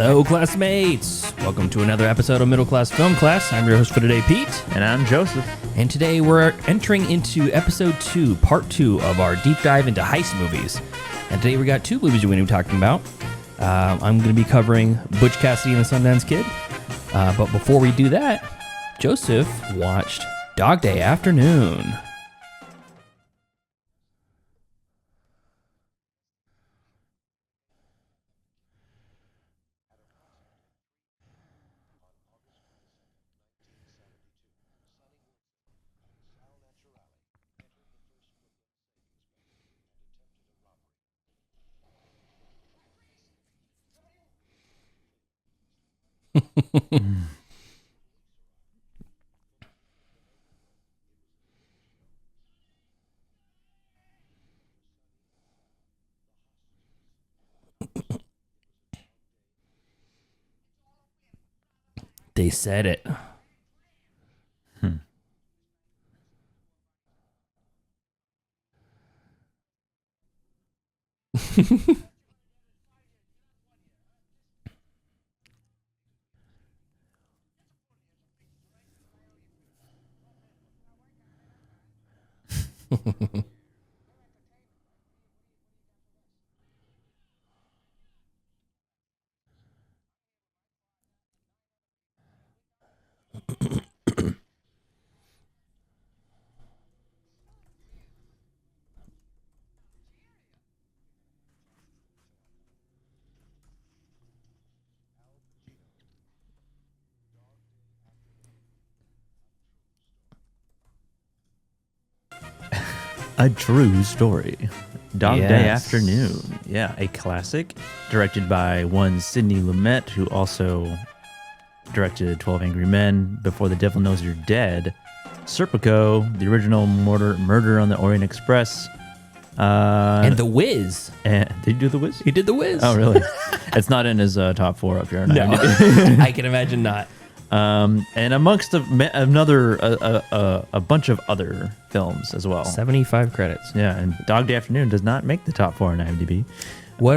Hello, classmates. Welcome to another episode of Middle Class Film Class. I'm your host for today, Pete. And I'm Joseph. And today we're entering into episode 2, part 2 of our deep dive into heist movies. And today we got two movies we're going to be talking about. I'm going to be covering Butch Cassidy and the Sundance Kid. But before we do that, Joseph watched Dog Day Afternoon. They said it. A true story. Dog Yes. Day Afternoon. Yeah, a classic directed by one Sidney Lumet, who also directed 12 Angry Men, Before the Devil Knows You're Dead, Serpico, the original Murder on the Orient Express. And The Wiz. And did he do The Wiz? He did The Wiz. Oh, really? It's not in his top 4 up here. No, I can imagine not. And amongst a bunch of other films as well. 75 credits. Yeah, and Dog Day Afternoon does not make the top 4 on IMDb. What?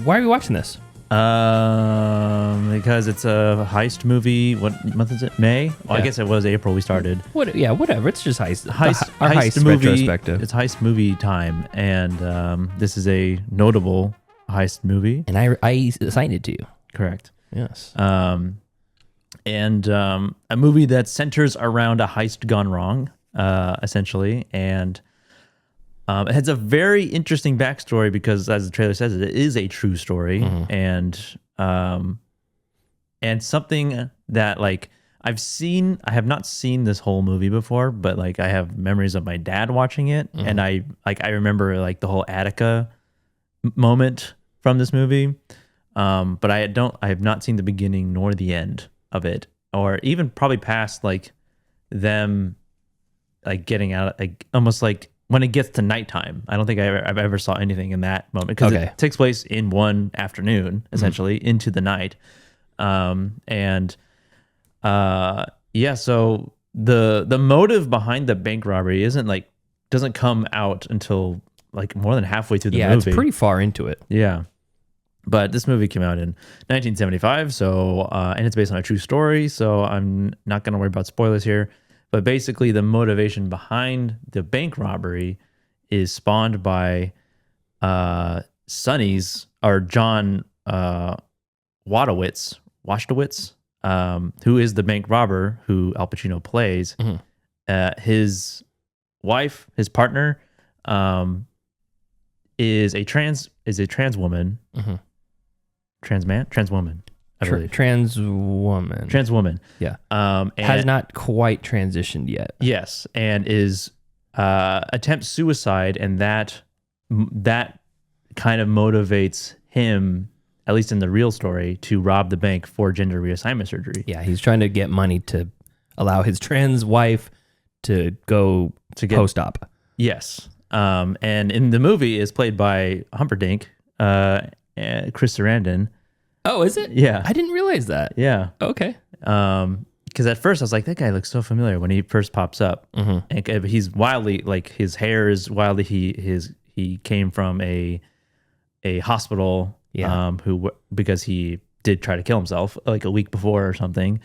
Why are you watching this? Because it's a heist movie. What month is it? May? Well, Yeah. I guess it was April we started. What? Yeah, whatever. It's just heist. Our Heist heist movie. retrospective. It's heist movie time, and this is a notable heist movie. And I assigned it to you. Correct. Yes. And a movie that centers around a heist gone wrong, essentially, and it has a very interesting backstory because, as the trailer says, it is a true story, and something that like I have not seen this whole movie before, but like I have memories of my dad watching it, and I remember like the whole Attica moment from this movie, but I have not seen the beginning nor the end of it, or even probably past like them like getting out, like almost like when it gets to nighttime. I don't think I've ever saw anything in that moment because it takes place in one afternoon essentially into the night. So the motive behind the bank robbery doesn't come out until like more than halfway through the movie. Yeah, it's pretty far into it. Yeah. But this movie came out in 1975, so and it's based on a true story, so I'm not going to worry about spoilers here. But basically, the motivation behind the bank robbery is spawned by Sonny's, or John Washowitz, who is the bank robber who Al Pacino plays. His wife, his partner, is a trans woman. Trans woman. Trans woman. Yeah. And has not quite transitioned yet. Yes, and is attempts suicide, and that kind of motivates him, at least in the real story, to rob the bank for gender reassignment surgery. Yeah, he's trying to get money to allow his trans wife to go to post-op. Yes. And in the movie is played by Humperdinck, Chris Sarandon. Oh, is it? Yeah. I didn't realize that. Yeah. Okay. Because at first I was like, that guy looks so familiar when he first pops up. And he's wildly, like, his hair is wildly, he came from a hospital, because he did try to kill himself like a week before or something.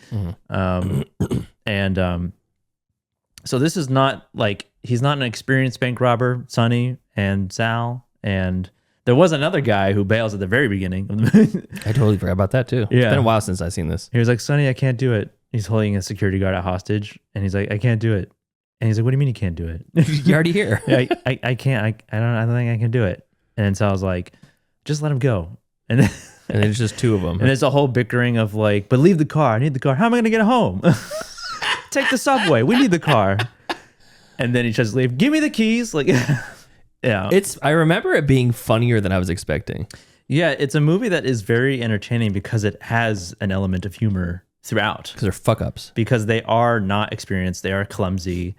So this is not like, he's not an experienced bank robber, Sonny and Sal. And there was another guy who bails at the very beginning of the movie. I totally forgot about that too. Yeah. It's been a while since I've seen this. He was like, Sonny, I can't do it. He's holding a security guard at hostage. And he's like, I can't do it. And he's like, what do you mean you can't do it? You're already here. I can't. I don't think I can do it. And so I was like, just let him go. And then, And there's just two of them. and there's a whole bickering of like, but leave the car. I need the car. How am I going to get home? Take the subway. We need the car. And then he tries to leave. Give me the keys. Like, yeah. I remember it being funnier than I was expecting. Yeah, it's a movie that is very entertaining because it has an element of humor throughout. Because they're fuck ups. Because they are not experienced. They are clumsy.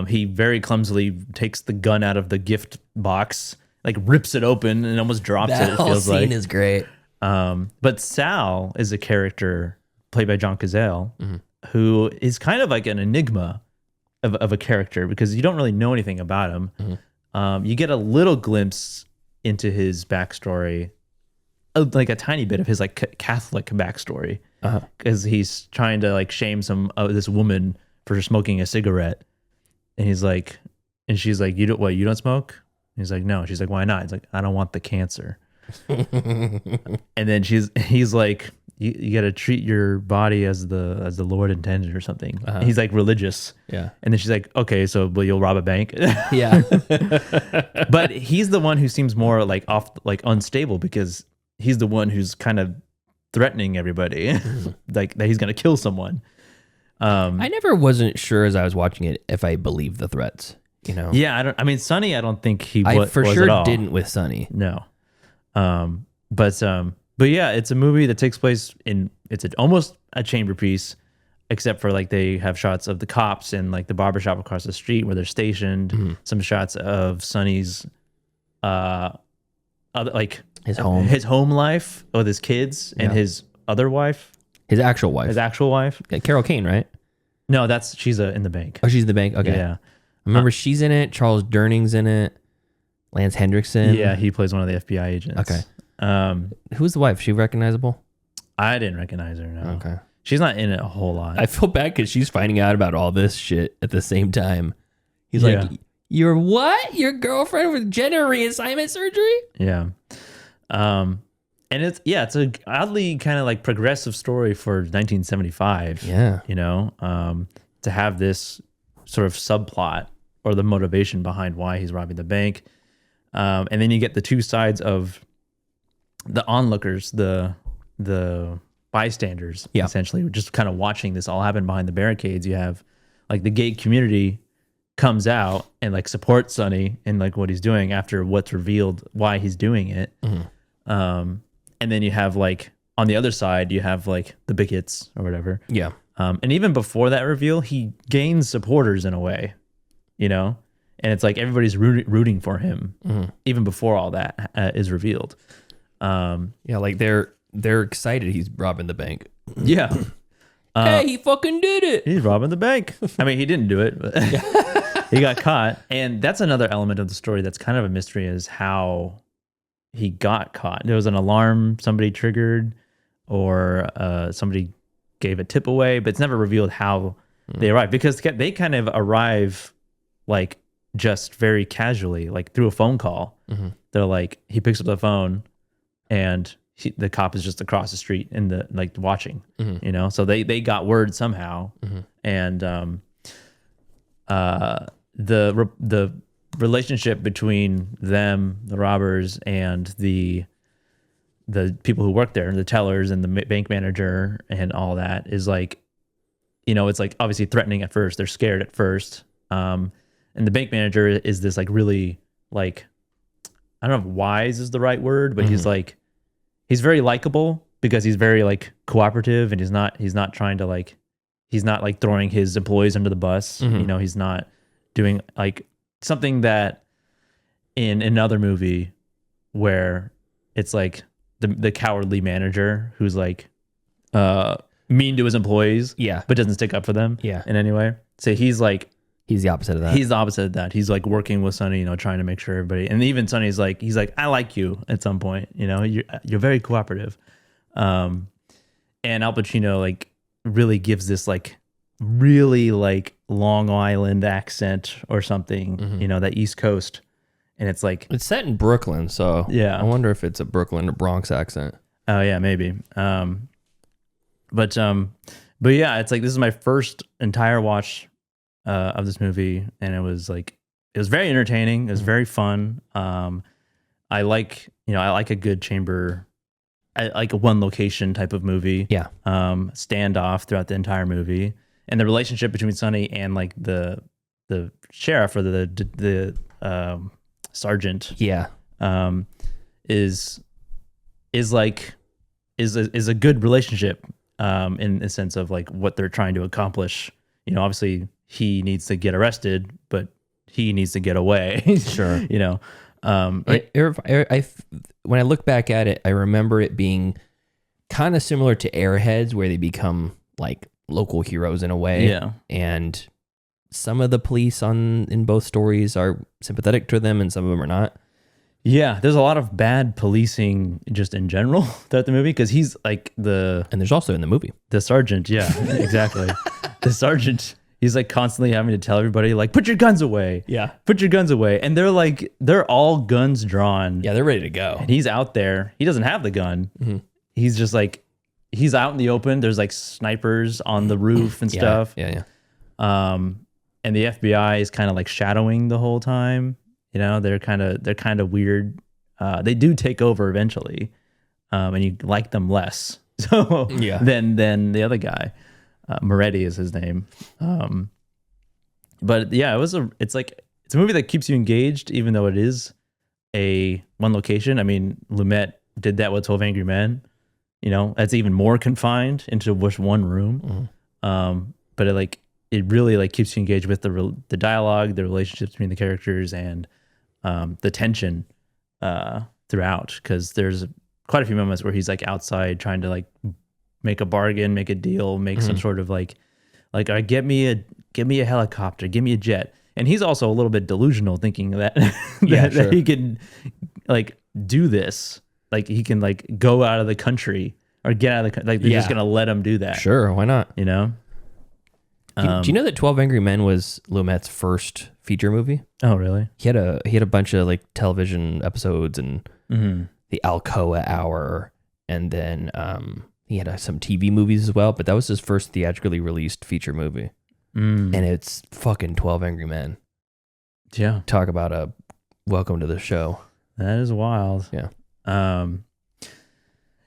He very clumsily takes the gun out of the gift box, like rips it open and almost drops it. It whole feels scene like. is great. But Sal is a character played by John Cazale, who is kind of like an enigma of a character because you don't really know anything about him. You get a little glimpse into his backstory, like a tiny bit of his like Catholic backstory, because he's trying to like shame this woman for smoking a cigarette, and he's like, and she's like, you don't smoke? And he's like, no. She's like, why not? He's like, I don't want the cancer. And then he's like, you got to treat your body as the Lord intended or something. He's like religious. Yeah. And then she's like, okay, so but you'll rob a bank. Yeah. But he's the one who seems more like unstable because he's the one who's kind of threatening everybody, like that he's gonna kill someone. I never wasn't sure as I was watching it if I believed the threats. You know. Yeah, I mean, Sonny, I don't think he I was for at sure all. didn't with Sonny. No. But yeah, it's a movie that takes place it's almost a chamber piece, except for like they have shots of the cops and like the barbershop across the street where they're stationed. Some shots of Sonny's, like His home life with his kids and his other wife, his actual wife. Carol Kane, right? No, she's in the bank. Oh, she's in the bank. Okay. Yeah. I remember she's in it. Charles Durning's in it. Lance Hendrickson. Yeah, he plays one of the FBI agents. Okay. Who's the wife? She recognizable? I didn't recognize her. No. Okay. She's not in it a whole lot. I feel bad because she's finding out about all this shit at the same time. He's like, "You're what? Your girlfriend with gender reassignment surgery?" Yeah. And it's a oddly kind of like progressive story for 1975. Yeah. You know, to have this sort of subplot or the motivation behind why he's robbing the bank. And then you get the two sides of the onlookers, the bystanders, essentially, just kind of watching this all happen behind the barricades. You have like the gay community comes out and like supports Sonny in like what he's doing after what's revealed why he's doing it. And then you have like on the other side, you have like the bigots or whatever. Yeah. And even before that reveal, he gains supporters in a way, you know, and it's like everybody's rooting for him even before all that is revealed. Yeah, like they're excited he's robbing the bank. Yeah. Hey, he fucking did it. He's robbing the bank. I mean, he didn't do it, but he got caught. And that's another element of the story that's kind of a mystery is how he got caught. There was an alarm somebody triggered or somebody gave a tip away, but it's never revealed how they arrived because they kind of arrive like just very casually, like through a phone call. They're like, he picks up the phone and the cop is just across the street in the like watching, you know? So they got word somehow. And the relationship between them, the robbers, and the people who work there, the tellers and the bank manager and all that is like, you know, it's like obviously threatening at first. They're scared at first. And the bank manager is this like really like, I don't know if wise is the right word, but he's like, he's very likable because he's very like cooperative and he's not trying to like, he's not like throwing his employees under the bus. You know, he's not doing like something that in another movie where it's like the cowardly manager who's like mean to his employees, but doesn't stick up for them in any way. So he's like, he's the opposite of that. He's the opposite of that. He's like working with Sonny, you know, trying to make sure everybody, and even Sonny's like, he's like, I like you at some point, you know, you're very cooperative. And Al Pacino like really gives this like really like Long Island accent or something, that East Coast. And it's like, It's set in Brooklyn, so Yeah. I wonder if it's a Brooklyn or Bronx accent. oh yeah, maybe. But yeah, it's like, this is my first entire watch of this movie. And it was very entertaining. It was very fun. I like a good chamber, I like a one location type of movie. Yeah. Standoff throughout the entire movie, and the relationship between Sonny and like the sheriff or the sergeant. Yeah. Is a good relationship in the sense of like what they're trying to accomplish. Obviously he needs to get arrested, but he needs to get away. Sure. When I look back at it, I remember it being kind of similar to Airheads, where they become like local heroes in a way. Yeah. And some of the police in both stories are sympathetic to them, and some of them are not. Yeah, there's a lot of bad policing just in general throughout the movie, because he's like And there's also in the movie. the sergeant. Yeah, exactly. The sergeant, he's like constantly having to tell everybody like, put your guns away. Yeah. Put your guns away. And they're all guns drawn. Yeah, they're ready to go. And he's out there. He doesn't have the gun. He's just like, he's out in the open. There's like snipers on the roof and stuff. Yeah. And the FBI is kind of like shadowing the whole time. They're kind of weird. They do take over eventually, and you like them less. So Yeah. than the other guy, Moretti is his name. But yeah, it's a movie that keeps you engaged, even though it is a one location. I mean, Lumet did that with 12 Angry Men. That's even more confined into just one room. But it really keeps you engaged with the dialogue, the relationships between the characters, and the tension throughout, because there's quite a few moments where he's like outside trying to like make a bargain, make a deal, make some sort of like get me a helicopter, give me a jet. And he's also a little bit delusional, thinking that that he can like do this, like he can like go out of the country or get out of the country. Like they're just gonna let him do that. Sure, why not? Do you know that 12 Angry Men was Lumet's first feature movie? Oh, really? He had a bunch of like television episodes and the Alcoa Hour, and then he had some TV movies as well. But that was his first theatrically released feature movie, and it's fucking 12 Angry Men. Yeah, talk about a welcome to the show. That is wild. Yeah.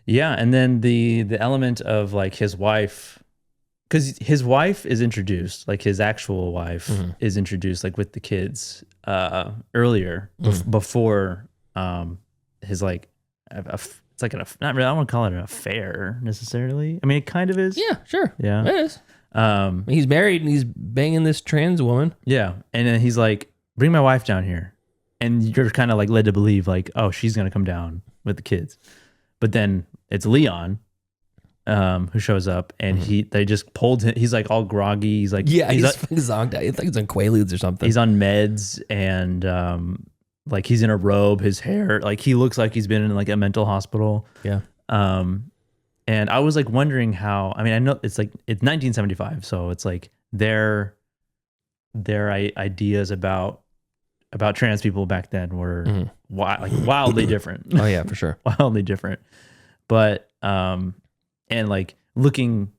Yeah, and then the element of like his wife. Because his wife is introduced, like his actual wife is introduced, like with the kids earlier, before his like, it's like not really, I don't want to call it an affair necessarily. I mean, it kind of is. Yeah, sure. Yeah. It is. He's married and he's banging this trans woman. Yeah. And then he's like, bring my wife down here. And you're kind of like led to believe like, oh, she's going to come down with the kids. But then it's Leon. Who shows up, and they just pulled him. He's like all groggy. He's like, he's zonked out. He's on Quaaludes or something. He's on meds, and like he's in a robe. His hair, like he looks like he's been in like a mental hospital. Yeah. And I was like wondering how. I mean, I know it's 1975, so it's like their ideas about trans people back then were wildly different. Oh yeah, for sure. Wildly different. But and like looking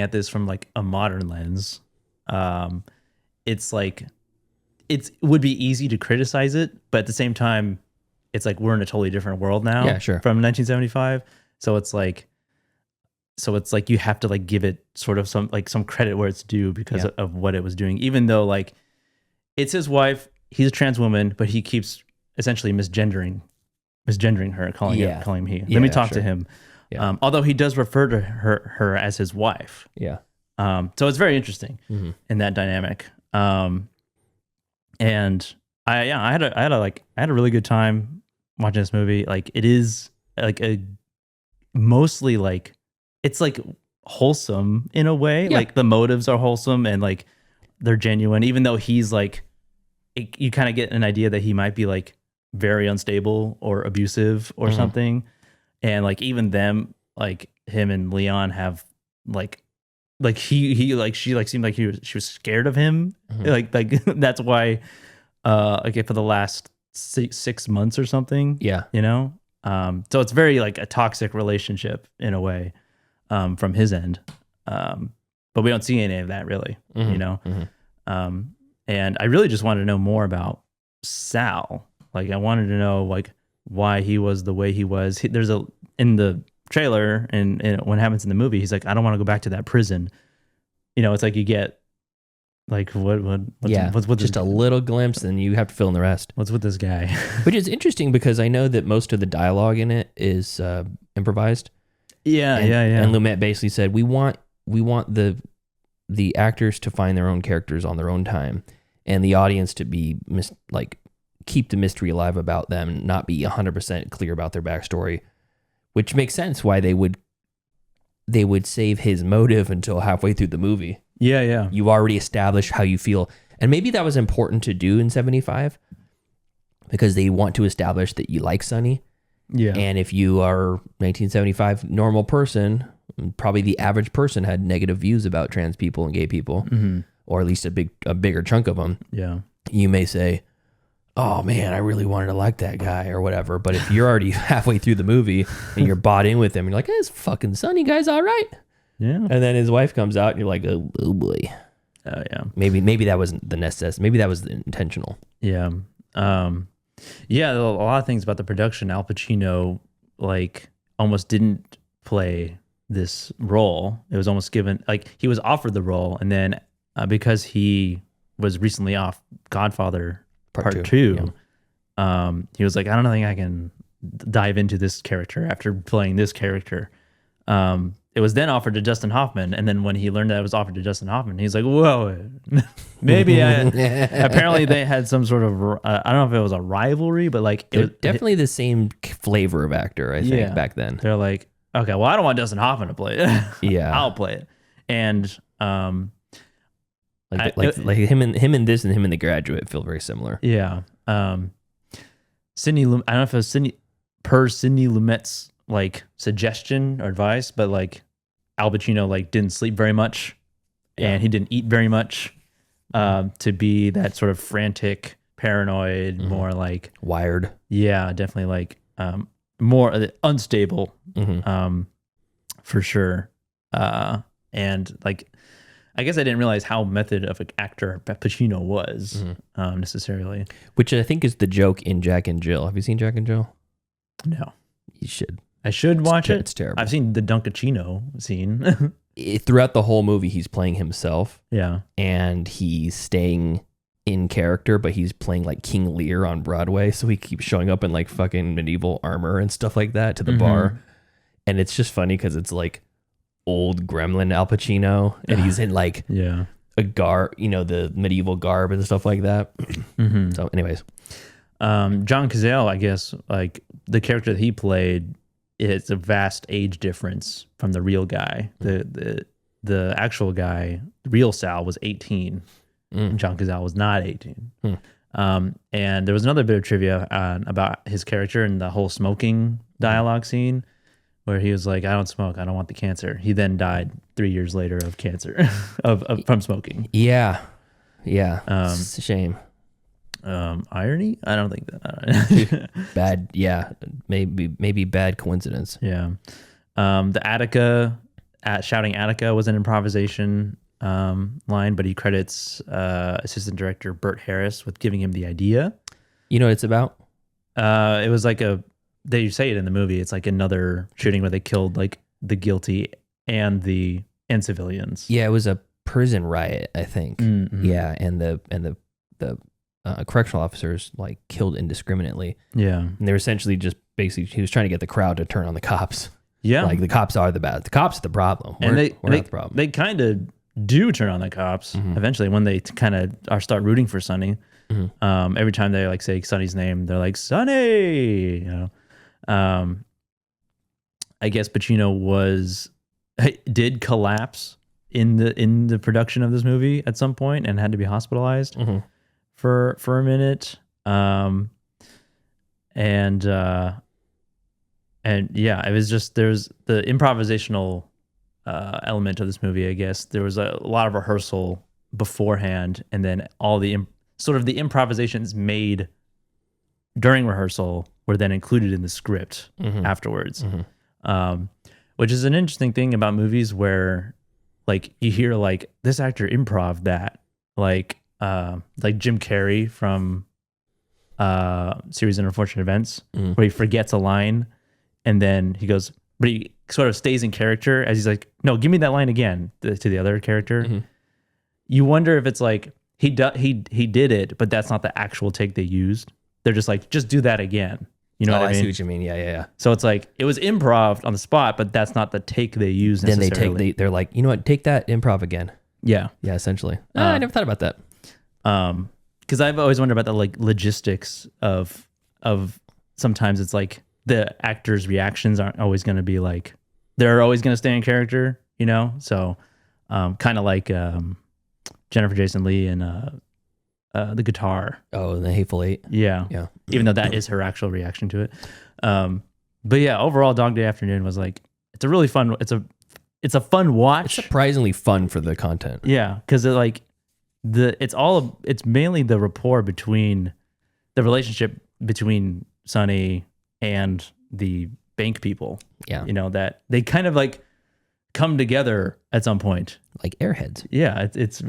at this from like a modern lens, it's like it would be easy to criticize it, but at the same time, it's like we're in a totally different world now. Yeah, sure. From 1975, so it's like you have to like give it sort of some credit where it's due because of what it was doing, even though like it's his wife, he's a trans woman, but he keeps essentially misgendering her, calling him he. Let me talk to him. Yeah. Although he does refer to her as his wife. Yeah. So it's very interesting in that dynamic. And I had a really good time watching this movie. Like it is like mostly like it's like wholesome in a way. Yeah. Like the motives are wholesome and like they're genuine, even though he's like you kind of get an idea that he might be like very unstable or abusive or something. and like even them, like him and Leon have like he like she like seemed like she was scared of him. Like that's why okay, for the last 6 months or something. Yeah. You know? So it's very like a toxic relationship in a way, from his end. But we don't see any of that really, you know? And I really just wanted to know more about Sal. Like I wanted to know like why he was the way he was. There's in the trailer and when it happens in the movie, he's like, I don't want to go back to that prison. You know, it's like you get like what's just a little glimpse, and you have to fill in the rest. What's with this guy? Which is interesting because I know that most of the dialogue in it is improvised. Yeah. And Lumet basically said, we want the actors to find their own characters on their own time, and the audience to be keep the mystery alive about them, and not be 100% clear about their backstory, which makes sense why they would save his motive until halfway through the movie. Yeah. You already established how you feel, and maybe that was important to do in 75 because they want to establish that you like Sonny. Yeah. And if you are 1975 normal person, probably the average person had negative views about trans people and gay people, or at least a bigger chunk of them. Yeah. You may say, oh man, I really wanted to like that guy or whatever. But if you're already halfway through the movie and you're bought in with him, you're like, this fucking Sonny guy's all right. Yeah. And then his wife comes out and you're like, oh boy. Oh yeah. Maybe that wasn't the necessity. Maybe that was intentional. Yeah. Yeah, a lot of things about the production. Al Pacino like almost didn't play this role. It was almost given, like he was offered the role, and then because he was recently off Godfather Part 2, he was like, I don't think I can dive into this character after playing this character. It was then offered to Dustin Hoffman, and then when he learned that it was offered to Dustin Hoffman, he's like, whoa, maybe apparently they had some sort of, I don't know if it was a rivalry, but like it was definitely the same flavor of actor, I think, back then. They're like, okay, well, I don't want Dustin Hoffman to play it. Yeah. I'll play it. And like him and this and him in The Graduate feel very similar. Yeah. Sidney, I don't know if it was Sidney Lumet's like suggestion or advice, but like Al Pacino like didn't sleep very much, and he didn't eat very much, to be that sort of frantic, paranoid, more like wired. Yeah, definitely like more unstable, for sure. And like, I guess I didn't realize how method of an actor Pacino was, necessarily. Which I think is the joke in Jack and Jill. Have you seen Jack and Jill? No. You should. I should watch it. It's terrible. I've seen the Dunkachino scene. Throughout the whole movie, he's playing himself. Yeah. And he's staying in character, but he's playing like King Lear on Broadway. So he keeps showing up in like fucking medieval armor and stuff like that to the bar. And it's just funny because it's like old gremlin Al Pacino, and he's in like a garb, the medieval garb and stuff like that. So anyways, John Cazale, I guess, like the character that he played, it's a vast age difference from the real guy. The actual guy, real Sal, was 18. John Cazale was not 18. And there was another bit of trivia about his character and the whole smoking dialogue scene, where he was like, I don't smoke, I don't want the cancer. He then died 3 years later of cancer from smoking. Yeah. It's a shame. Irony? I don't think that. Bad. Yeah. Maybe bad coincidence. Yeah. The Attica, shouting Attica was an improvisation line, but he credits assistant director Burt Harris with giving him the idea. You know what it's about? It was like they say it in the movie. It's like another shooting where they killed like the guilty and civilians. Yeah, it was a prison riot, I think. Yeah, and the correctional officers like killed indiscriminately. Yeah, and they were essentially just basically he was trying to get the crowd to turn on the cops. Yeah, like the cops are the bad. The cops are the problem. We're not the problem. They kind of do turn on the cops eventually when they kind of start rooting for Sonny. Every time they like say Sonny's name, they're like Sonny. I guess Pacino did collapse in the production of this movie at some point and had to be hospitalized for a minute. And yeah, it was just there's the improvisational element of this movie. I guess there was a lot of rehearsal beforehand, and then all the sort of the improvisations made during rehearsal were then included in the script afterwards. Which is an interesting thing about movies where like you hear like this actor improv that, like Jim Carrey from Series of Unfortunate Events, where he forgets a line and then he goes, but he sort of stays in character as he's like, no, give me that line again to the other character. You wonder if it's like he did it, but that's not the actual take they used. They're just like, just do that again. You know what I mean? see what you mean. Yeah. So it's like it was improv on the spot, but that's not the take they use necessarily. Then they're like, you know what? Take that improv again. Yeah. Yeah, essentially. I never thought about that. Because I've always wondered about the like logistics of sometimes it's like the actors' reactions aren't always going to be like they're always going to stay in character, you know. So kind of like Jennifer Jason Leigh and the guitar. Oh, the Hateful Eight. Yeah. Even though that is her actual reaction to it. But yeah, overall, Dog Day Afternoon was like it's a really fun. It's a fun watch. It's surprisingly fun for the content. Yeah, because it's mainly the rapport between the relationship between Sonny and the bank people. Yeah. You know, that they kind of like come together at some point. Like airheads. Yeah, it's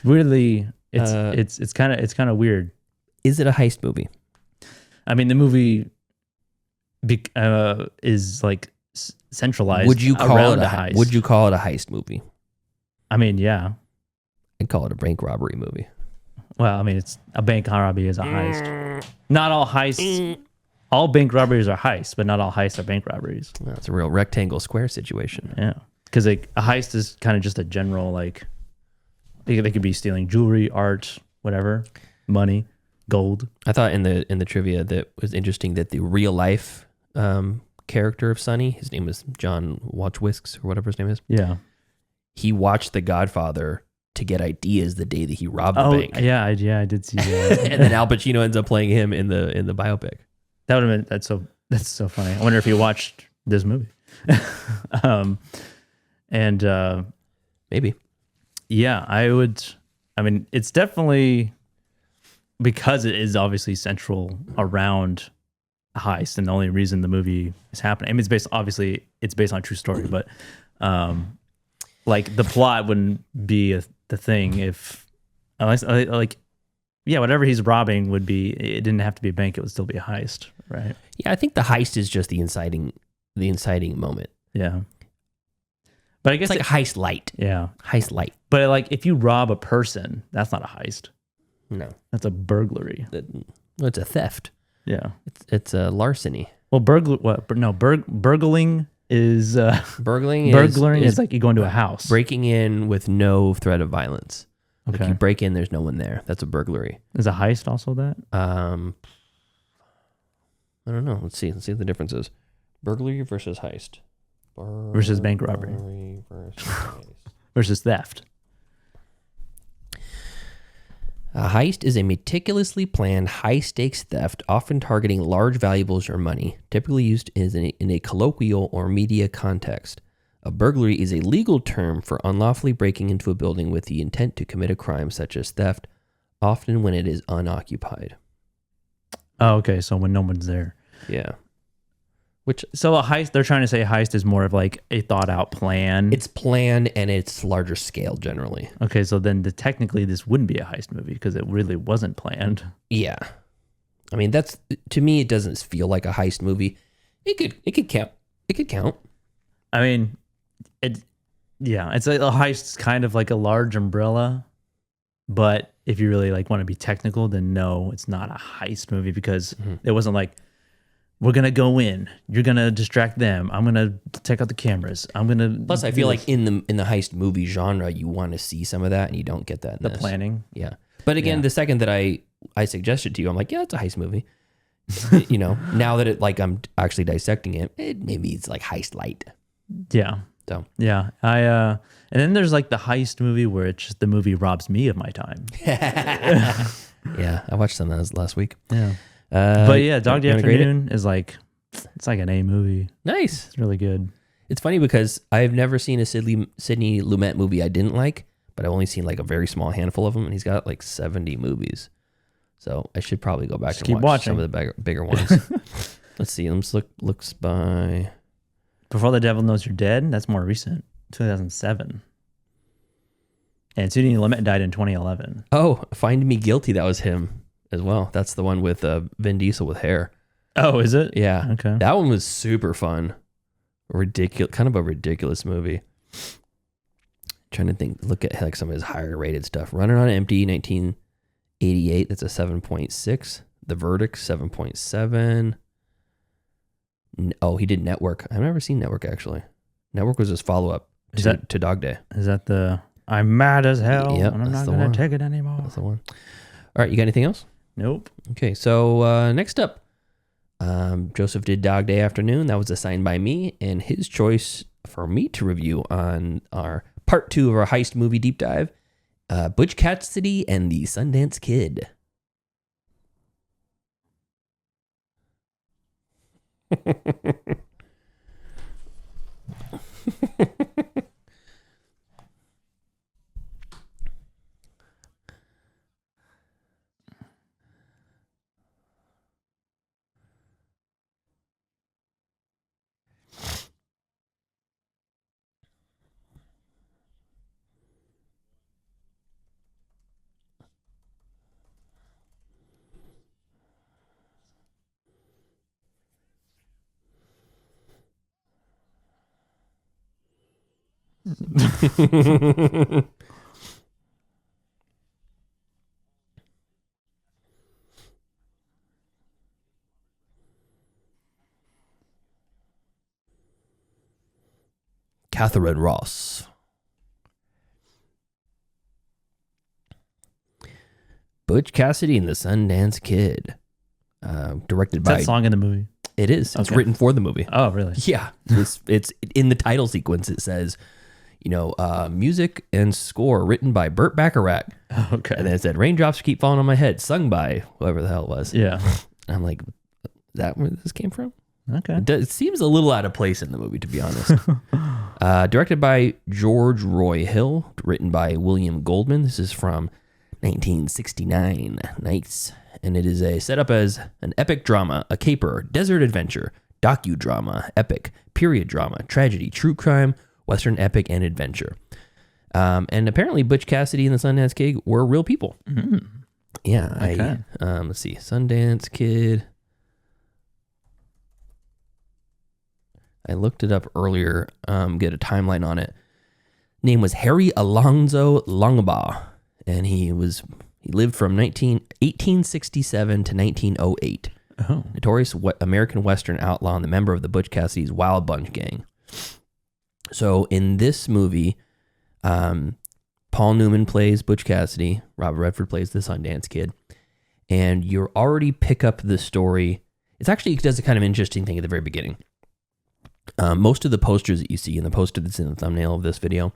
weirdly it's kind of weird. Is it a heist movie? I mean, the movie is like centralized. Would you call it a heist? Would you call it a heist movie? I mean, yeah. I'd call it a bank robbery movie. Well, I mean, it's a bank robbery is a heist. Not all heists. All bank robberies are heists, but not all heists are bank robberies. Well, it's a real rectangle square situation. Yeah, because like a heist is kind of just a general like they could be stealing jewelry, art, whatever, money, gold. I thought in the trivia that was interesting that the real life character of Sonny, his name was John Watchwisks or whatever his name is. Yeah, he watched The Godfather to get ideas the day that he robbed the bank. Yeah, I did see that. And then Al Pacino ends up playing him in the biopic. That would have been that's so funny. I wonder if he watched this movie. Maybe. Yeah, I would. I mean, it's definitely because it is obviously central around a heist, and the only reason the movie is happening. I mean, it's based on a true story, but like the plot wouldn't be the thing if like whatever he's robbing would be. It didn't have to be a bank; it would still be a heist, right? Yeah, I think the heist is just the inciting moment. Yeah, but I guess it's like a heist light. Yeah, heist light. But like if you rob a person, that's not a heist. No, that's a burglary. It's a theft. Yeah, it's a larceny. Well, burgling is burglaring is like you go into a house, breaking in with no threat of violence. Okay, if you break in, there's no one there. That's a burglary. Is a heist also that? I don't know. Let's see the differences. Burglary versus heist. Versus bank robbery. Versus heist. Versus theft. A heist is a meticulously planned high-stakes theft, often targeting large valuables or money, typically used in a colloquial or media context. A burglary is a legal term for unlawfully breaking into a building with the intent to commit a crime such as theft, often when it is unoccupied. Oh, okay. So when no one's there. Yeah. So a heist, they're trying to say a heist is more of like a thought out plan. It's planned and it's larger scale generally. Okay, so then technically this wouldn't be a heist movie because it really wasn't planned. Yeah. I mean, to me, it doesn't feel like a heist movie. It could count. It could count. I mean, it's like a heist is kind of like a large umbrella, but if you really like want to be technical, then no, it's not a heist movie because it wasn't like, we're going to go in. You're going to distract them. I'm going to check out the cameras. I'm going to... Plus, I feel like in the heist movie genre, you want to see some of that, and you don't get that in the this. Planning. Yeah. But again, the second that I suggested to you, I'm like, yeah, it's a heist movie. Now that I'm actually dissecting it, maybe it's like heist light. Yeah. So. Yeah. And then there's like the heist movie where it's just the movie robs me of my time. Yeah. I watched some of those last week. Yeah. But yeah, Dog Day Afternoon is like It's like an A movie. Nice. It's really good. It's funny because I've never seen a Sidney Lumet movie I didn't like, but I've only seen like a very small handful of them, and he's got like 70 movies. So I should probably go back and keep watch watching. some of the bigger ones. Let's see. Let's looks by. Before the Devil Knows You're Dead. That's more recent. 2007. And Sidney Lumet died in 2011. Oh, Find Me Guilty. That was him as well. That's the one with Vin Diesel with hair. Oh, is it? Yeah. Okay. That one was super fun. Ridiculous, kind of a ridiculous movie. Trying to think, look at like some of his higher rated stuff. Running on Empty, 1988. That's a 7.6. The Verdict, 7.7. Oh, he did Network. I've never seen Network actually. Network was his follow up to Dog Day. Is that the I'm mad as hell Yep, and I'm that's not the going one. to take it anymore? That's the one. All right, you got anything else? Nope. Okay, so next up, Joseph did Dog Day Afternoon. That was assigned by me, and his choice for me to review on our part 2 of our heist movie deep dive, Butch Cassidy and the Sundance Kid. Catherine Ross. Butch Cassidy and the Sundance Kid. Directed Is by... that song in the movie? It is. It's Okay. written for the movie. Oh, really? Yeah. It's in the title sequence. It says, music and score written by Burt Bacharach. Okay. And then it said, Raindrops Keep Falling on My Head, sung by whoever the hell it was. Yeah. And I'm like, is that where this came from? Okay. It seems a little out of place in the movie, to be honest. Directed by George Roy Hill, written by William Goldman. This is from 1969. Nice. And it is set up as an epic drama, a caper, desert adventure, docudrama, epic, period drama, tragedy, true crime, western epic, and adventure. And apparently Butch Cassidy and the Sundance Kid were real people. Mm. Yeah. Okay. Let's see. Sundance Kid. I looked it up earlier, get a timeline on it. Name was Harry Alonzo Longabaugh, and he lived from 1867 to 1908. Oh. Notorious American Western outlaw and the member of the Butch Cassidy's Wild Bunch gang. So in this movie, Paul Newman plays Butch Cassidy, Robert Redford plays the Sundance Kid, and you already pick up the story. It does a kind of interesting thing at the very beginning. Most of the posters that you see, and the poster that's in the thumbnail of this video,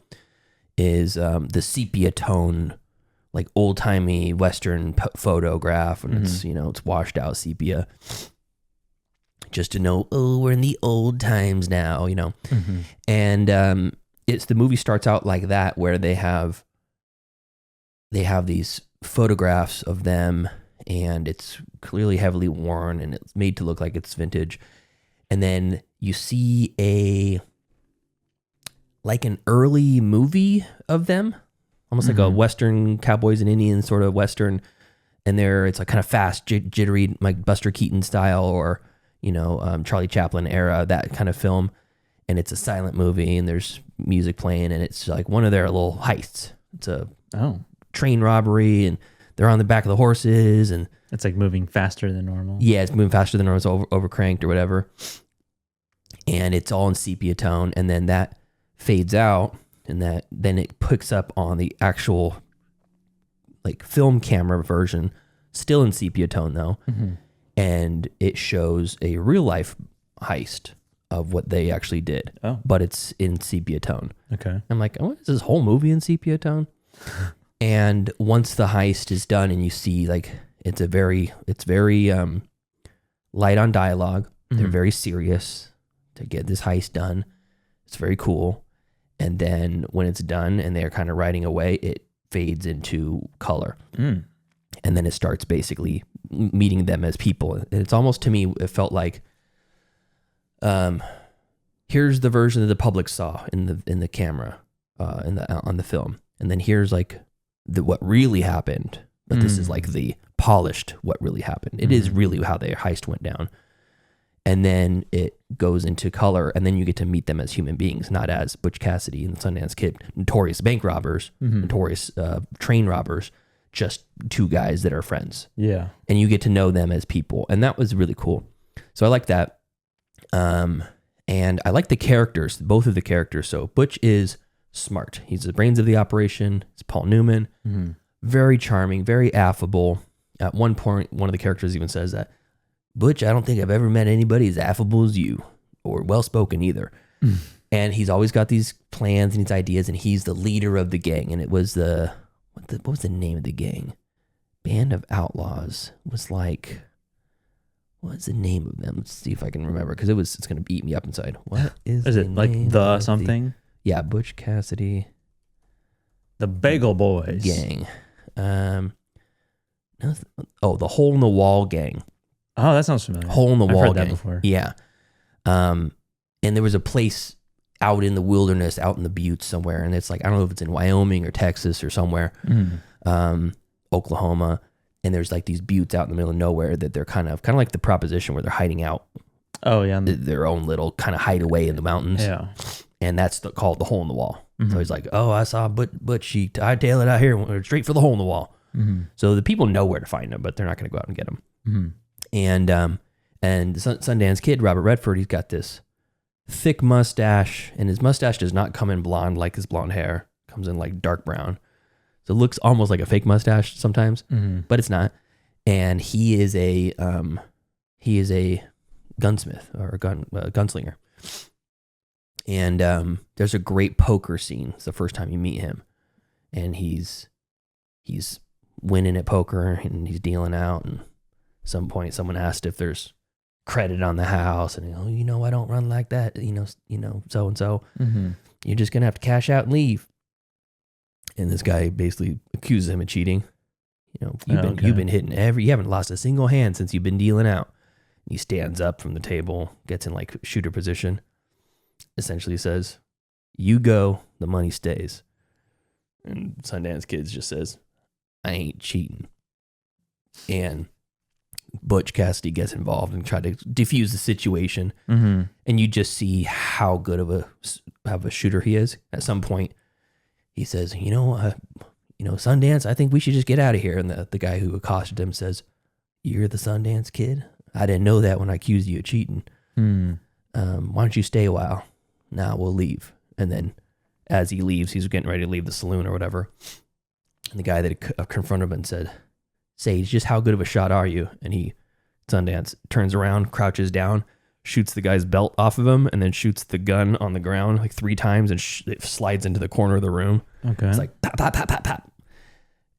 is the sepia tone, like old timey Western photograph, and it's washed out sepia. Just to know, we're in the old times now, Mm-hmm. And the movie starts out like that, where they have these photographs of them, and it's clearly heavily worn, and it's made to look like it's vintage. And then you see an early movie of them, almost like a Western cowboys and Indians sort of Western. And it's like kind of fast, jittery, like Buster Keaton style, or, Charlie Chaplin era, that kind of film. And it's a silent movie, and there's music playing, and it's like one of their little heists. It's a train robbery, and they're on the back of the horses, and It's like moving faster than normal. yeah, it's moving faster than normal. It's overcranked or whatever. And it's all in sepia tone. And then that fades out, and then it picks up on the actual like film camera version, still in sepia tone though. Mm-hmm. And it shows a real life heist of what they actually did. Oh. But it's in sepia tone. Okay. I'm like, oh, is this whole movie in sepia tone? And once the heist is done, and you see like it's very light on dialogue. They're very serious to get this heist done. It's very cool. And then when it's done and they're kind of riding away, it fades into color. And then it starts basically meeting them as people. And it's almost, to me, it felt like, here's the version that the public saw in the camera, on the film. And then here's like what really happened. But this is like the polished what really happened. It is really how their heist went down. And then it goes into color, and then you get to meet them as human beings, not as Butch Cassidy and the Sundance Kid, notorious bank robbers, notorious train robbers, just two guys that are friends. Yeah. And you get to know them as people. And that was really cool. So I like that. And I like the characters, both of the characters. So Butch is smart. He's the brains of the operation. It's Paul Newman. Very charming, very affable. At one point, one of the characters even says that, Butch, I don't think I've ever met anybody as affable as you, or well-spoken either. And he's always got these plans and these ideas, and he's the leader of the gang. And it was what was the name of the gang? Band of Outlaws was like, what's the name of them? Let's see if I can remember, because it's going to beat me up inside. What is it like the something? Yeah, Butch Cassidy. The Bagel Boys. Gang. The Hole in the Wall Gang. Oh, that sounds familiar. Hole in the Wall I've heard Gang. that before. Yeah. And there was a place out in the wilderness, out in the buttes somewhere, and it's like, I don't know if it's in Wyoming or Texas or somewhere, Oklahoma, and there's like these buttes out in the middle of nowhere that they're kind of like the Proposition, where they're hiding out. Oh yeah, their own little kind of hideaway in the mountains. Yeah, and that's called the Hole in the Wall. So he's like, oh, I saw Butch, she hightailed it out here, went straight for the hole in the wall. So the people know where to find him, but they're not going to go out and get him. And the Sundance Kid, Robert Redford, he's got this thick mustache, and his mustache does not come in blonde like his blonde hair. It comes in like dark brown. So it looks almost like a fake mustache sometimes, but it's not. And he is a gunsmith or a gunslinger. And there's a great poker scene. It's the first time you meet him, and he's winning at poker, and he's dealing out. And at some point, someone asked if there's credit on the house, and I don't run like that. So and so. You're just gonna have to cash out and leave. And this guy basically accuses him of cheating. You've been hitting you haven't lost a single hand since you've been dealing out. He stands up from the table, gets in like shooter position, essentially says, "You go, the money stays." And Sundance Kids just says, "I ain't cheating." And Butch Cassidy gets involved and try to defuse the situation. And you just see how good of a shooter he is. At some point, he says, Sundance, I think we should just get out of here. And the guy who accosted him says, "You're the Sundance Kid? I didn't know that when I accused you of cheating. Why don't you stay a while? Nah, we'll leave." And then as he leaves, he's getting ready to leave the saloon or whatever. And the guy that confronted him and said, "Sage, just how good of a shot are you?" And Sundance turns around, crouches down, shoots the guy's belt off of him, and then shoots the gun on the ground like 3 times, and it slides into the corner of the room. Okay. It's like pop, pop, pop, pop, pop.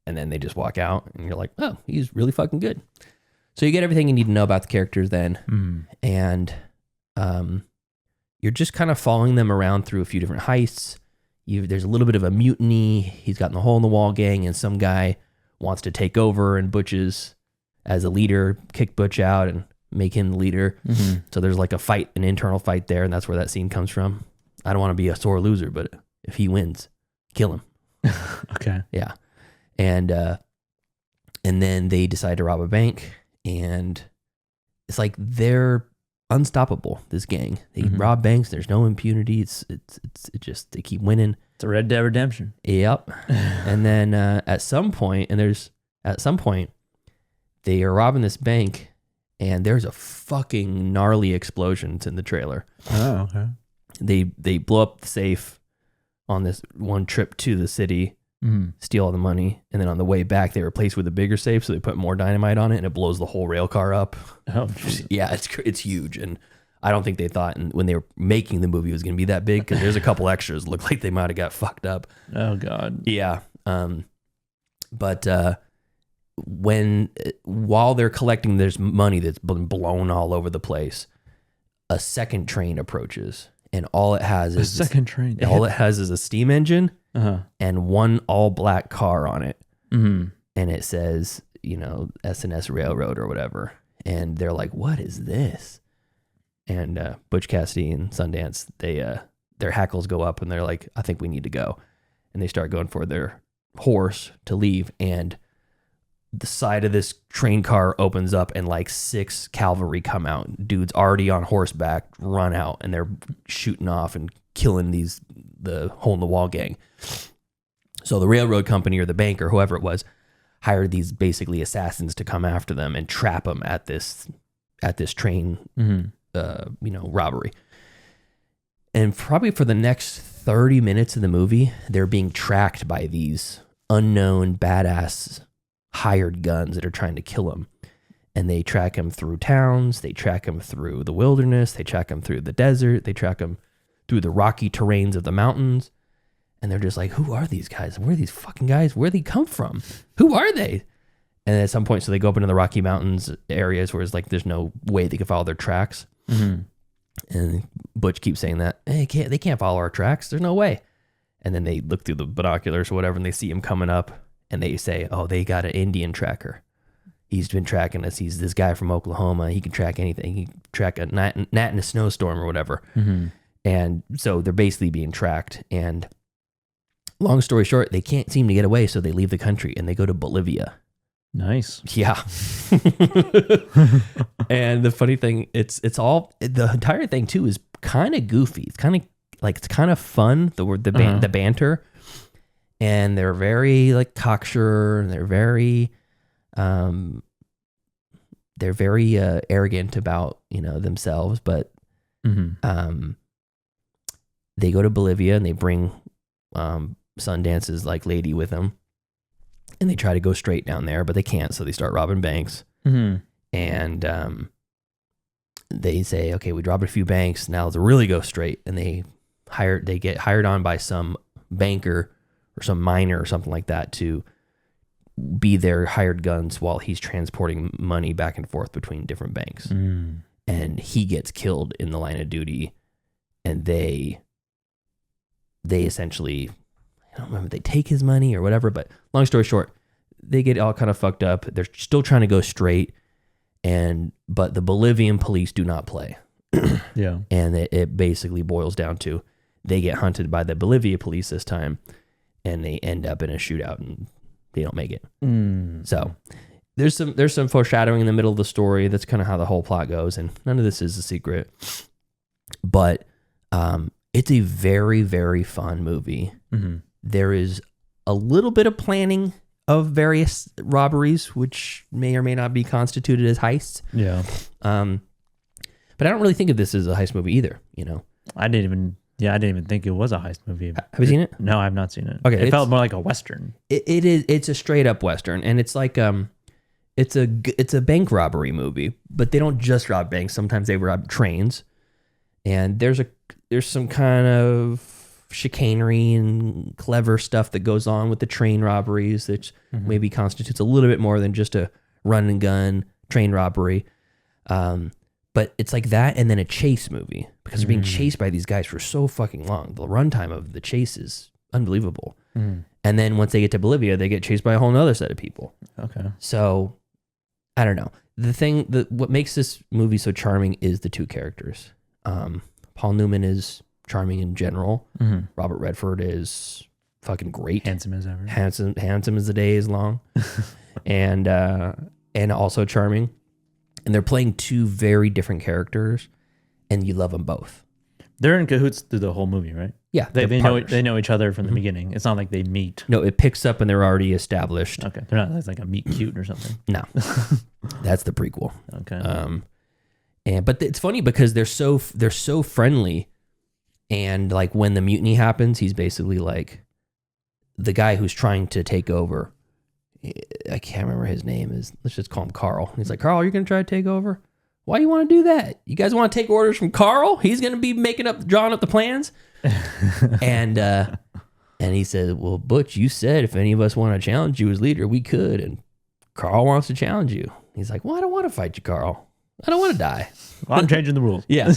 And then they just walk out, and you're like, oh, he's really fucking good. So you get everything you need to know about the characters then. And you're just kind of following them around through a few different heists. There's a little bit of a mutiny. He's got in the Hole in the Wall gang, and some guy wants to take over, and Butch's as a leader, kick Butch out and make him the leader. So there's like an internal fight there, and that's where that scene comes from. I don't want to be a sore loser, but if he wins, kill him. Okay. Yeah. And then they decide to rob a bank, and it's like they're unstoppable, this gang. They rob banks, there's no impunity. It's just they keep winning. It's a Red Dead Redemption. Yep. And then at some point they are robbing this bank, and there's a fucking gnarly explosion in the trailer. Oh, okay. They blow up the safe on this one trip to the city, steal all the money, and then on the way back they replace with a bigger safe, so they put more dynamite on it, and it blows the whole rail car up. Oh, geez. Yeah, it's huge, and I don't think they thought when they were making the movie it was going to be that big, because there's a couple extras look like they might have got fucked up. Oh God. Yeah. But while they're collecting, there's money that's been blown all over the place, a second train approaches, and all it has is train. all it has is a steam engine Uh-huh. and one all black car on it. Mm-hmm. And it says, S&S Railroad or whatever. And they're like, what is this? And Butch Cassidy and Sundance, their hackles go up and they're like, I think we need to go. And they start going for their horse to leave. And the side of this train car opens up and like 6 cavalry come out. Dudes already on horseback run out and they're shooting off and killing the hole in the wall gang. So the railroad company or the bank or whoever it was hired these basically assassins to come after them and trap them at this train, robbery. And probably for the next 30 minutes of the movie, they're being tracked by these unknown badass hired guns that are trying to kill them. And they track them through towns. They track them through the wilderness. They track them through the desert. They track them through the rocky terrains of the mountains. And they're just like, who are these guys? Where are these fucking guys? Where do they come from? Who are they? And at some point, so they go up into the Rocky Mountains areas where it's like there's no way they can follow their tracks. Mm-hmm. And Butch keeps saying that, hey, they can't follow our tracks. There's no way. And then they look through the binoculars or whatever, and they see him coming up, and they say, oh, they got an Indian tracker. He's been tracking us. He's this guy from Oklahoma. He can track anything. He can track a gnat in a snowstorm or whatever. Mm-hmm. And so they're basically being tracked. And long story short, they can't seem to get away, so they leave the country, and they go to Bolivia. Nice. Yeah. And the funny thing, the entire thing too is kind of goofy. It's kind of fun, the banter. And they're very like cocksure, and they're very arrogant about, themselves, but they go to Bolivia and they bring Sundance's like lady with them. And they try to go straight down there, but they can't. So they start robbing banks. Mm-hmm. And they say, okay, we robbed a few banks. Now let's really go straight. And they get hired on by some banker or some miner or something like that to be their hired guns while he's transporting money back and forth between different banks. Mm. And he gets killed in the line of duty. And they essentially, I don't remember if they take his money or whatever, but long story short, they get all kind of fucked up. They're still trying to go straight, but the Bolivian police do not play. Yeah. And it basically boils down to they get hunted by the Bolivia police this time, and they end up in a shootout and they don't make it. Mm. So there's some foreshadowing in the middle of the story. That's kind of how the whole plot goes, and none of this is a secret. But it's a very, very fun movie. Mm-hmm. There is a little bit of planning of various robberies, which may or may not be constituted as heists. Yeah. But I don't really think of this as a heist movie either, I didn't even think it was a heist movie. Have you seen it? No, I've not seen it. Okay. It felt more like a Western. It is. It's a straight up Western, and it's like, it's a bank robbery movie, but they don't just rob banks. Sometimes they rob trains, and there's some kind of chicanery and clever stuff that goes on with the train robberies that maybe constitutes a little bit more than just a run and gun train robbery. But it's like that and then a chase movie because they're being chased by these guys for so fucking long. The runtime of the chase is unbelievable. And then once they get to Bolivia, they get chased by a whole nother set of people. Okay. So I don't know. What makes this movie so charming is the two characters. Paul Newman is charming in general. Mm-hmm. Robert Redford is fucking great. Handsome as ever. Handsome as the day is long. and also charming. And they're playing two very different characters, and you love them both. They're in cahoots through the whole movie, right? Yeah. They know each other from the beginning. It's not like they meet. No, it picks up and they're already established. Okay. They're not it's like a meet cute or something. No. That's the prequel. Okay. But it's funny because they're so friendly. And like when the mutiny happens, he's basically like the guy who's trying to take over. I can't remember his name is. Let's just call him Carl. He's like, Carl, you're going to try to take over? Why do you want to do that? You guys want to take orders from Carl? He's going to be drawing up the plans. And he said, well, Butch, you said if any of us want to challenge you as leader, we could. And Carl wants to challenge you. He's like, well, I don't want to fight you, Carl. I don't want to die. Well, I'm changing the rules. Yeah.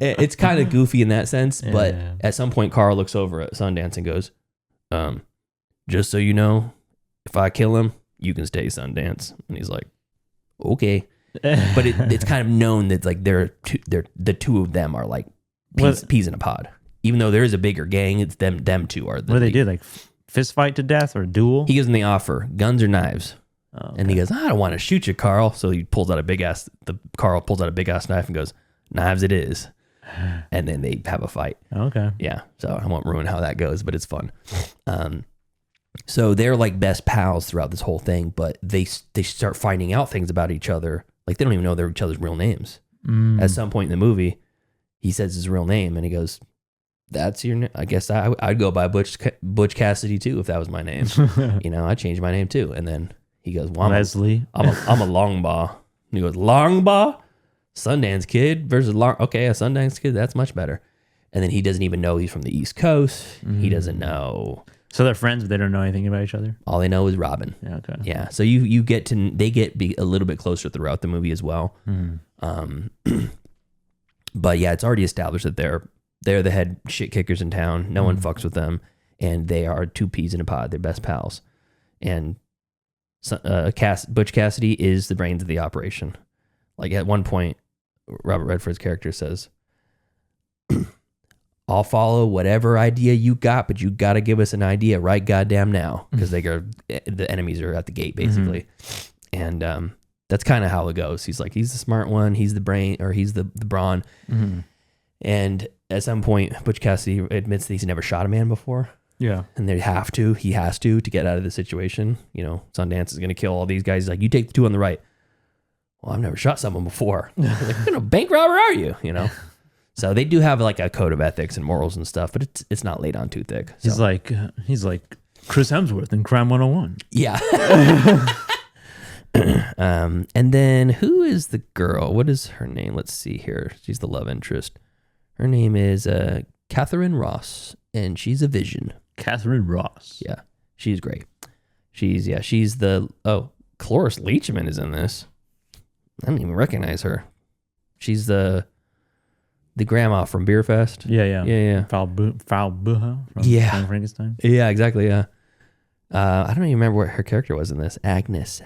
It's kind of goofy in that sense, but Yeah. at some point Carl looks over at Sundance and goes, just so you know, if I kill him, you can stay Sundance. And he's like, okay. But it's kind of known that like they're the two of them are like peas in a pod. Even though there is a bigger gang, it's them two are the What do they do? Like fist fight to death or duel? He gives them the offer, guns or knives. Oh, okay. And he goes, I don't want to shoot you, Carl. So he pulls out Carl pulls out a big ass knife and goes, knives it is. And then they have a fight. Okay. Yeah. So I won't ruin how that goes, but it's fun. So they're like best pals throughout this whole thing, but they start finding out things about each other. Like they don't even know they're each other's real names. At some point in the movie, he says his real name and he goes, that's your name. I guess I'd go by Butch Cassidy too if that was my name. I changed my name too. And then he goes, well, Leslie. I'm a Longbaugh. And he goes, Longbaugh? Sundance Kid versus okay, a Sundance Kid, that's much better. And then he doesn't even know he's from the East Coast. He doesn't know. So they're friends, but they don't know anything about each other? All they know is Robin. Yeah, okay. Yeah. So they get be a little bit closer throughout the movie as well. But yeah, it's already established that they're the head shit kickers in town. No one fucks with them. And they are two peas in a pod. They're best pals. And Butch Cassidy is the brains of the operation. Like at one point, Robert Redford's character says, I'll follow whatever idea you got, but you got to give us an idea right goddamn now. Because the enemies are at the gate, basically. And that's kind of how it goes. He's like, he's the smart one. He's the brain, or he's the brawn. And at some point, Butch Cassidy admits that he's never shot a man before. Yeah. And he has to get out of the situation. Sundance is going to kill all these guys. He's like, you take the two on the right. Well, I've never shot someone before. Like, what kind of bank robber are you? So they do have like a code of ethics and morals and stuff, but it's not laid on too thick. So. He's like Chris Hemsworth in Crime 101. Yeah. And then who is the girl? What is her name? Let's see here. She's the love interest. Her name is Catherine Ross, and she's a vision. Catherine Ross. Yeah, she's great. She's Cloris Leachman is in this. I don't even recognize her. She's the grandma from Beer Fest. Yeah. Frau Buha from Yeah. Frankenstein. Yeah, exactly. Yeah. I don't even remember what her character was in this. Agnes.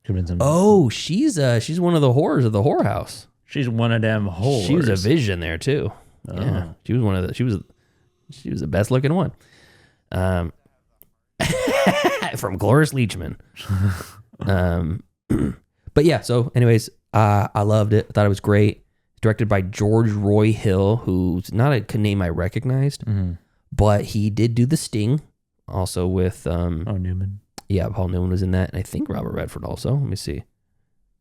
Could have been some. Oh, she's one of the horrors of the whorehouse. She's one of them whores. She was a vision there too. Oh. Yeah, she was one of the. She was the best looking one. From Cloris Leachman. But yeah. So, anyways, I loved it. I thought it was great. Directed by George Roy Hill, who's not a name I recognized, but he did do The Sting, also with Newman. Yeah, Paul Newman was in that, and I think Robert Redford also. Let me see.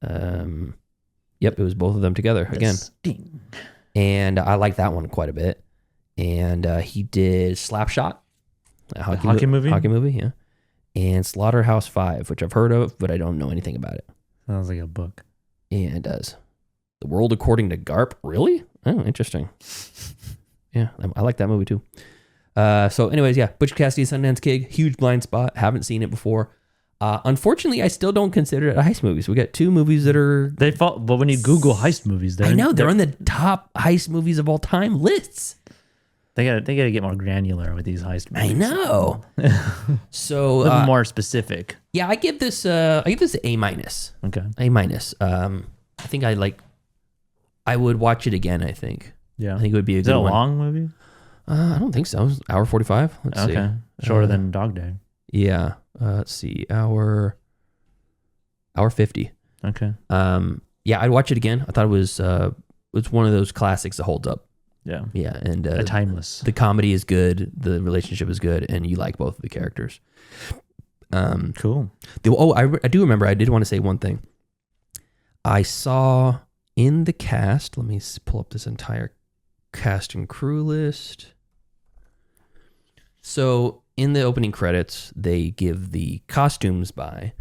Yep, it was both of them together again. Sting. And I like that one quite a bit. And he did Slapshot, a hockey movie? Hockey movie, yeah. And Slaughterhouse 5, which I've heard of, but I don't know anything about it. Sounds like a book. Yeah, it does. The World According to Garp, really? Oh, interesting. Yeah, I like that movie too. So anyways, yeah, Butch Cassidy, Sundance Kid, huge blind spot. Haven't seen it before. Unfortunately, I still don't consider it a heist movie. So we got two movies that are... They fall, but when you Google heist movies, I know, they're in the top heist movies of all time lists. They gotta get more granular with these heist movies. I know. So... a little more specific. Yeah, I give this A-. Okay. A-. I think I would watch it again, I think. Yeah. I think it would be a Is good it a one. long movie? I don't think so. It's hour 45. Let's see. Okay. Shorter than Dog Day. Yeah. Let's see. Hour 50. Okay. Yeah, I'd watch it again. I thought it was one of those classics that holds up. Yeah. Yeah, and timeless. The comedy is good, the relationship is good, and you like both of the characters. Cool. I do remember. I did want to say one thing. I saw in the cast. Let me pull up this entire cast and crew list. So in the opening credits, they give the costumes by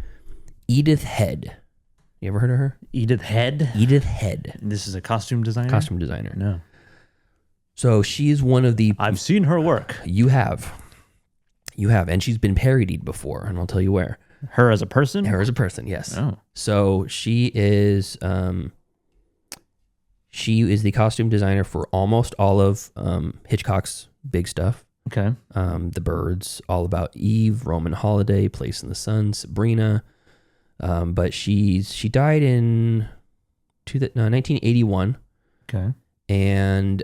Edith Head. You ever heard of her? Edith Head? Edith Head. This is a costume designer? Costume designer. No. So she's one of the... I've seen her work. You have. You have, and she's been parodied before, and I'll tell you where. Her as a person? Her as a person, yes. Oh. So she is the costume designer for almost all of Hitchcock's big stuff. Okay. The Birds, All About Eve, Roman Holiday, Place in the Sun, Sabrina. But she died in 1981. Okay. And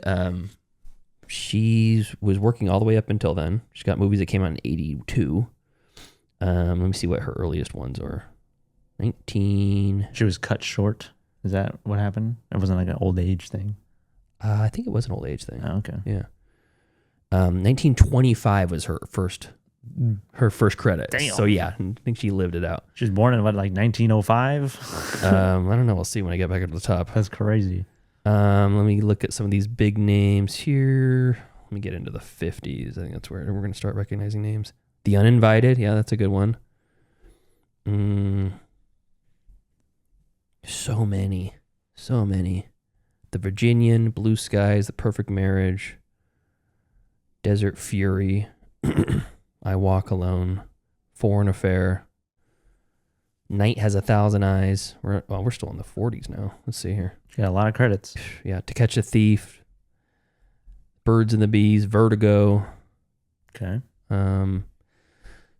she was working all the way up until then. She's got movies that came out in 82. Let me see what her earliest ones are. 19. She was cut short. Is that what happened? It wasn't like an old age thing. I think it was an old age thing. Oh, okay. Yeah. 1925 was her first credit. Damn. So yeah, I think she lived it out. She was born in what, like 1905? I don't know. We'll see when I get back up to the top. That's crazy. Let me look at some of these big names here. Let me get into the 50s. I think that's where we're going to start recognizing names. The Uninvited. Yeah, that's a good one. So many. The Virginian, Blue Skies, The Perfect Marriage, Desert Fury, I Walk Alone, Foreign Affair, Night Has a Thousand Eyes. We're still in the 40s now. Let's see here. She got a lot of credits. Yeah, To Catch a Thief, Birds and the Bees, Vertigo. Okay.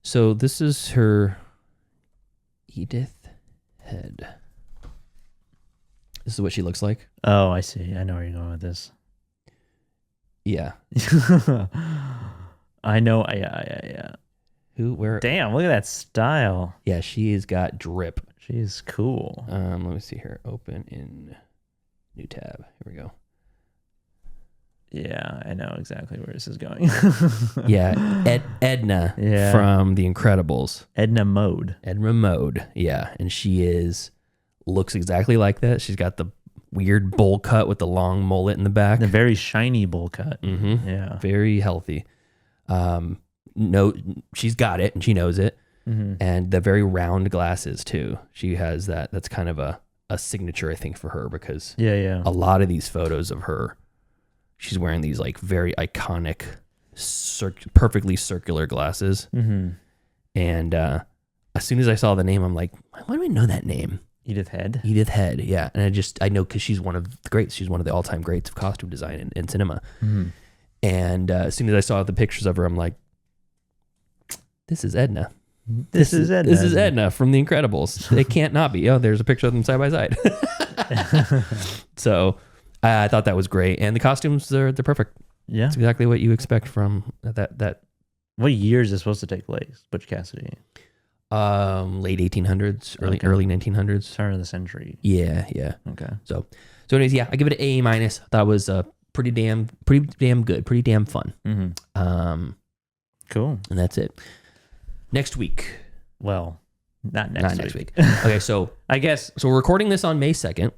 So this is her Edith Head. This is what she looks like. Oh, I see. I know where you're going with this. Yeah. I know. Yeah. Who? Where? Damn, look at that style. Yeah, she's got drip. She's cool. Let me see here. Open in new tab. Here we go. Yeah, I know exactly where this is going. Yeah, Edna from The Incredibles. Edna Mode. Yeah, and she looks exactly like that. She's got the weird bowl cut with the long mullet in the back. The very shiny bowl cut. Mm-hmm. Yeah. Very healthy. No, she's got it and she knows it. Mm-hmm. And the very round glasses too. She has that. That's kind of a signature, I think, for her because a lot of these photos of her, she's wearing these like very iconic, perfectly circular glasses. Mm-hmm. And as soon as I saw the name, I'm like, why do I know that name? Edith Head, yeah. And I know because she's one of the greats. She's one of the all-time greats of costume design in cinema. Mm-hmm. And as soon as I saw the pictures of her, I'm like, this is Edna. This is Edna from The Incredibles. It can't not be. Oh, there's a picture of them side by side. So I thought that was great. And the costumes, they're perfect. Yeah. It's exactly what you expect from that. What year is this supposed to take place, Butch Cassidy? Late 1800s, early 1900s. Turn of the century. Yeah. Okay. So anyways, yeah, I give it an A-. That was pretty damn good, pretty damn fun. Mm-hmm. Cool. And that's it. Next week. Well, not next week. Okay, so I guess. So we're recording this on May 2nd.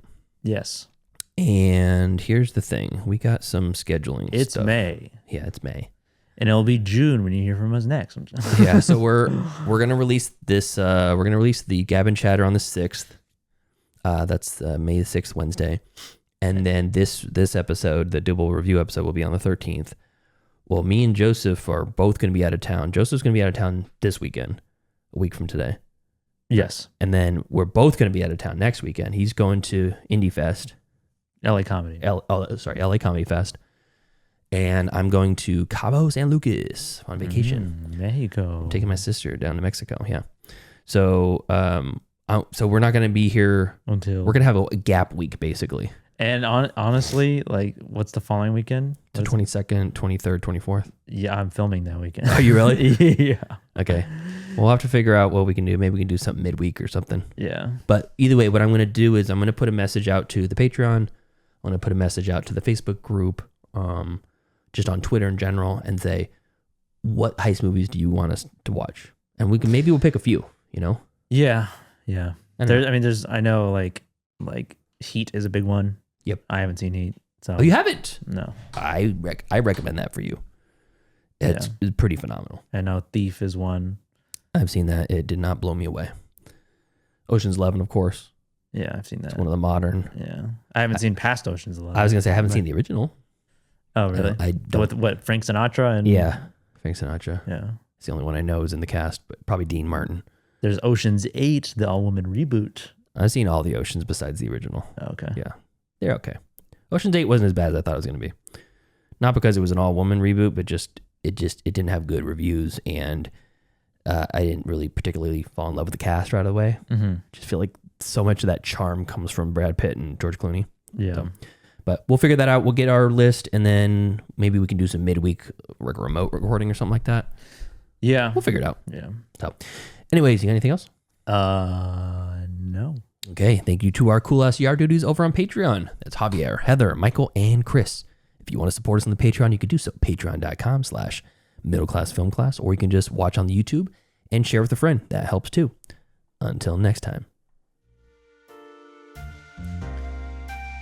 Yes. And here's the thing. We got some scheduling It's stuff. May. Yeah, it's May. And it'll be June when you hear from us next. Yeah, so we're gonna release this. We're gonna release the Gab and Chatter on the 6th. That's May the 6th, Wednesday, and then this episode, the double review episode, will be on the 13th. Well, me and Joseph are both gonna be out of town. Joseph's gonna be out of town this weekend, a week from today. Yes, and then we're both gonna be out of town next weekend. He's going to Indie Fest, LA Comedy. LA Comedy Fest. And I'm going to Cabo San Lucas on vacation. Mexico. I'm taking my sister down to Mexico. Yeah. So, so we're not going to be here until we're going to have a gap week basically. And honestly, like, what's the following weekend? The 22nd, 23rd, 24th. Yeah, I'm filming that weekend. Are you really? Yeah. Okay. We'll have to figure out what we can do. Maybe we can do something midweek or something. Yeah. But either way, what I'm going to do is I'm going to put a message out to the Patreon. I'm going to put a message out to the Facebook group. Just on Twitter in general, and say, what heist movies do you want us to watch? And we'll pick a few, you know? Yeah. I know like Heat is a big one. Yep. I haven't seen Heat. So. Oh, you haven't? No. I recommend that for you. It's pretty phenomenal. I know Thief is one. I've seen that. It did not blow me away. Ocean's 11, of course. Yeah, I've seen that. It's one of the modern. Yeah. I haven't seen past Ocean's 11. I was going to say, I haven't seen the original. Oh, really? I don't. With what, Frank Sinatra? And yeah, Frank Sinatra. Yeah. It's the only one I know is in the cast, but probably Dean Martin. There's Ocean's 8, the all-woman reboot. I've seen all the Oceans besides the original. Okay. Yeah, they're okay. Ocean's 8 wasn't as bad as I thought it was going to be. Not because it was an all-woman reboot, but it didn't have good reviews, and I didn't really particularly fall in love with the cast right away. Mm-hmm. Just feel like so much of that charm comes from Brad Pitt and George Clooney. Yeah. So, but we'll figure that out. We'll get our list, and then maybe we can do some midweek remote recording or something like that. Yeah. We'll figure it out. Yeah. So, anyways, you got anything else? No. Okay. Thank you to our cool ass yard duties over on Patreon. That's Javier, Heather, Michael, and Chris. If you want to support us on the Patreon, you can do so. Patreon.com/middleclassfilmclass, or you can just watch on the YouTube and share with a friend. That helps too. Until next time.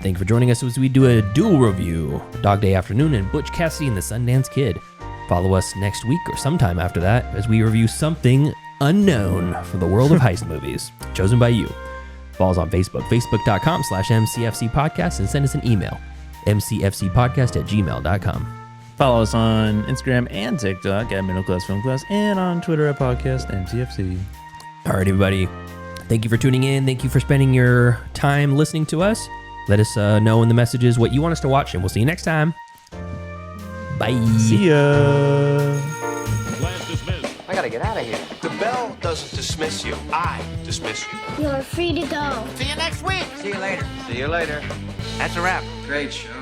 Thank you for joining us as we do a dual review, Dog Day Afternoon and Butch Cassidy and the Sundance Kid. Follow us next week or sometime after that as we review something unknown from the world of heist movies, chosen by you. Follow us on Facebook, facebook.com/MCFC podcast, and send us an email, mcfcpodcast@gmail.com. Follow us on Instagram and TikTok at Middle Class Film Class, and on Twitter at Podcast MCFC. All right, everybody. Thank you for tuning in. Thank you for spending your time listening to us. Let us know in the messages what you want us to watch, and we'll see you next time. Bye. See ya. Class dismissed. I gotta get out of here. The bell doesn't dismiss you. I dismiss you. You're free to go. See you next week. See you later. See you later. That's a wrap. Great show.